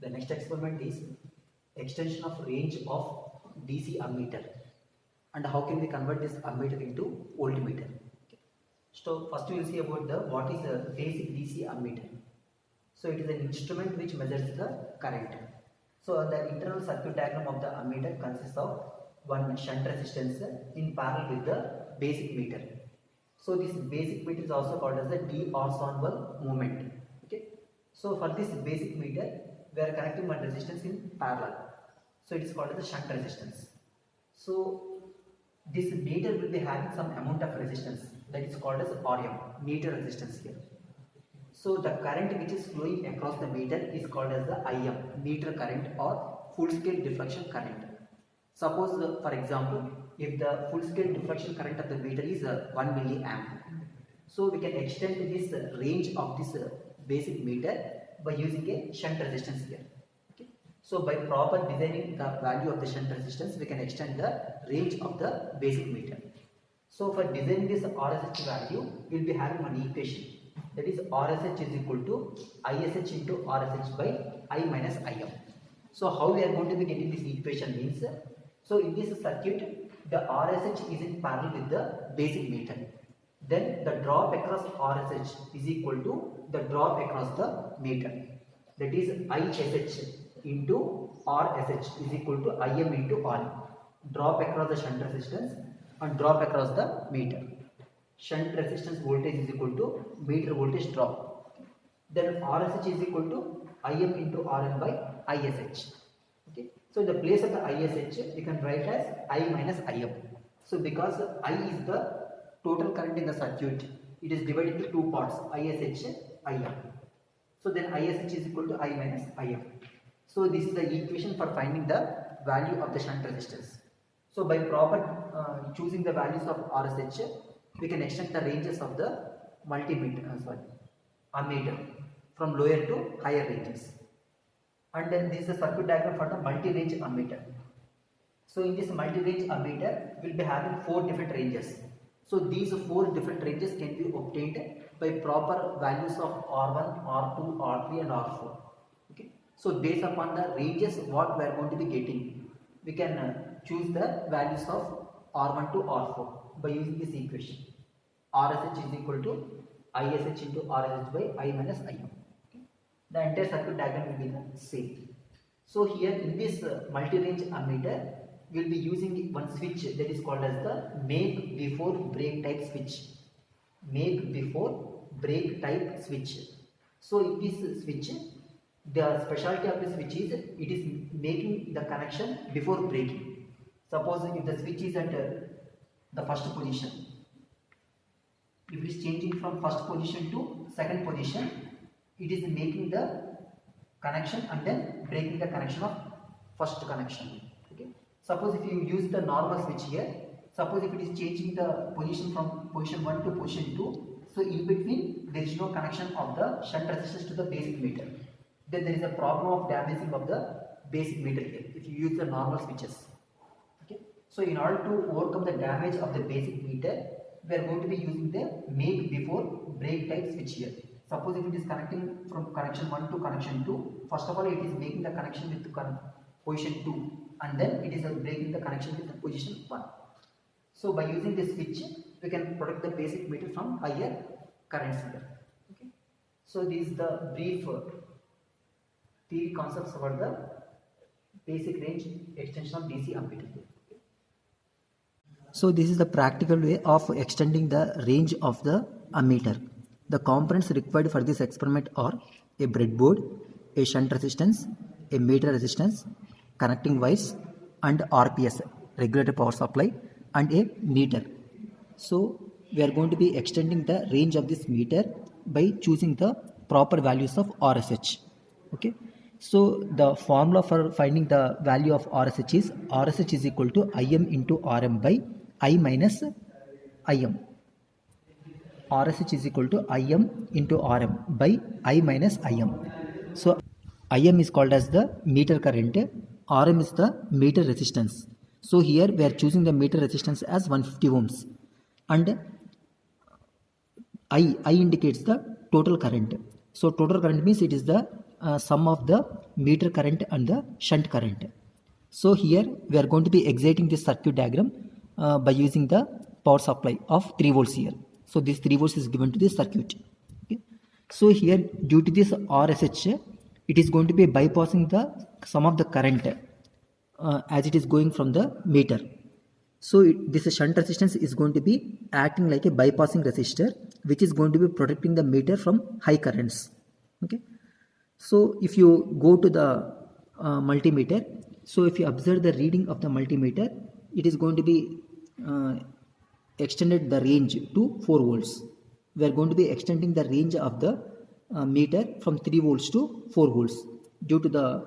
The next experiment is extension of range of DC ammeter and how can we convert this ammeter into voltmeter. So first we will see about the what is a basic DC ammeter. So it is an instrument which measures the current. So the internal circuit diagram of the ammeter consists of one shunt resistance in parallel with the basic meter. So this basic meter is also called as the d'Arsonval movement. Okay. So for this basic meter, we are connecting one resistance in parallel. So it is called as the shunt resistance. So this meter will be having some amount of resistance that is called as RM, meter resistance here. So the current which is flowing across the meter is called as the IM, meter current or full scale deflection current. Suppose for example, if the full scale deflection current of the meter is 1 milliamp, so we can extend this range of this basic meter by using a shunt resistance here. Okay. So by proper designing the value of the shunt resistance, we can extend the range of the basic meter. So for designing this RSH value, we will be having one equation, that is RSH is equal to ISH into RSH by I minus IM. So how we are going to be getting this equation means, so in this circuit, the RSH is in parallel with the basic meter. Then the drop across RSH is equal to the drop across the meter. That is ISH into RSH is equal to IM into RM. Drop across the shunt resistance and drop across the meter. Shunt resistance voltage is equal to meter voltage drop. Then RSH is equal to IM into RM by ISH. Okay. So in the place of the ISH, we can write as I minus IM. So because I is the total current in the circuit, it is divided into two parts, ISH, IM. So then ISH is equal to I minus IM. So this is the equation for finding the value of the shunt resistance. So by proper choosing the values of RSH, we can extend the ranges of the ammeter from lower to higher ranges. And then this is the circuit diagram for the multi-range ammeter. So in this multi-range ammeter, we will be having 4 different ranges. So these 4 different ranges can be obtained by proper values of R1, R2, R3 and R4. Okay. So based upon the ranges what we are going to be getting, we can choose the values of R1 to R4 by using this equation. RSH is equal to ISH into RSH by I minus IM. Okay. The entire circuit diagram will be the same. So here in this multi-range ammeter, we will be using one switch that is called as the make before break type switch. Make before break type switch. So in this switch, the specialty of the switch is it is making the connection before breaking. Suppose if the switch is at the first position, if it is changing from first position to second position, it is making the connection and then breaking the connection of first connection. Okay. Suppose if you use the normal switch here, suppose if it is changing the position from position 1 to position 2, so in between there is no connection of the shunt resistance to the basic meter. Then there is a problem of damaging of the basic meter here if you use the normal switches. Okay. So in order to overcome the damage of the basic meter, we are going to be using the make before break type switch here. Suppose if it is connecting from connection 1 to connection 2, first of all it is making the connection with position 2 and then it is breaking the connection with the position 1. So by using this switch, we can protect the basic meter from higher currents here. Okay. So this is the brief theory concepts about the basic range extension of DC ammeter. So this is the practical way of extending the range of the ammeter. The components required for this experiment are a breadboard, a shunt resistance, a meter resistance, connecting wires and RPS, regulator power supply, and a meter. So we are going to be extending the range of this meter by choosing the proper values of RSH. Okay. So the formula for finding the value of RSH is equal to IM into RM by I minus IM. RSH is equal to IM into RM by I minus IM. So IM is called as the meter current, RM is the meter resistance. So here we are choosing the meter resistance as 150 ohms and I indicates the total current. So total current means it is the sum of the meter current and the shunt current. So here we are going to be exciting this circuit diagram by using the power supply of 3 volts here. So this 3 volts is given to this circuit. Okay. So here due to this RSH, it is going to be bypassing the sum of the current as it is going from the meter. So this shunt resistance is going to be acting like a bypassing resistor, which is going to be protecting the meter from high currents. Okay. So if you go to the multimeter, so if you observe the reading of the multimeter, it is going to be extended the range to 4 volts. We are going to be extending the range of the meter from 3 volts to 4 volts due to the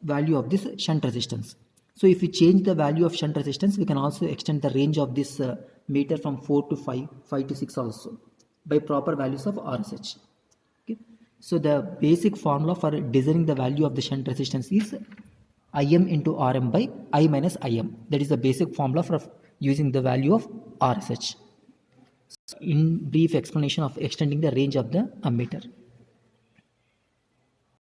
value of this shunt resistance. So if we change the value of shunt resistance, we can also extend the range of this meter from 4 to 5, 5 to 6 also by proper values of RSH. Okay. So the basic formula for designing the value of the shunt resistance is Im into Rm by I minus Im. That is the basic formula for using the value of RSH. In brief explanation of extending the range of the ammeter.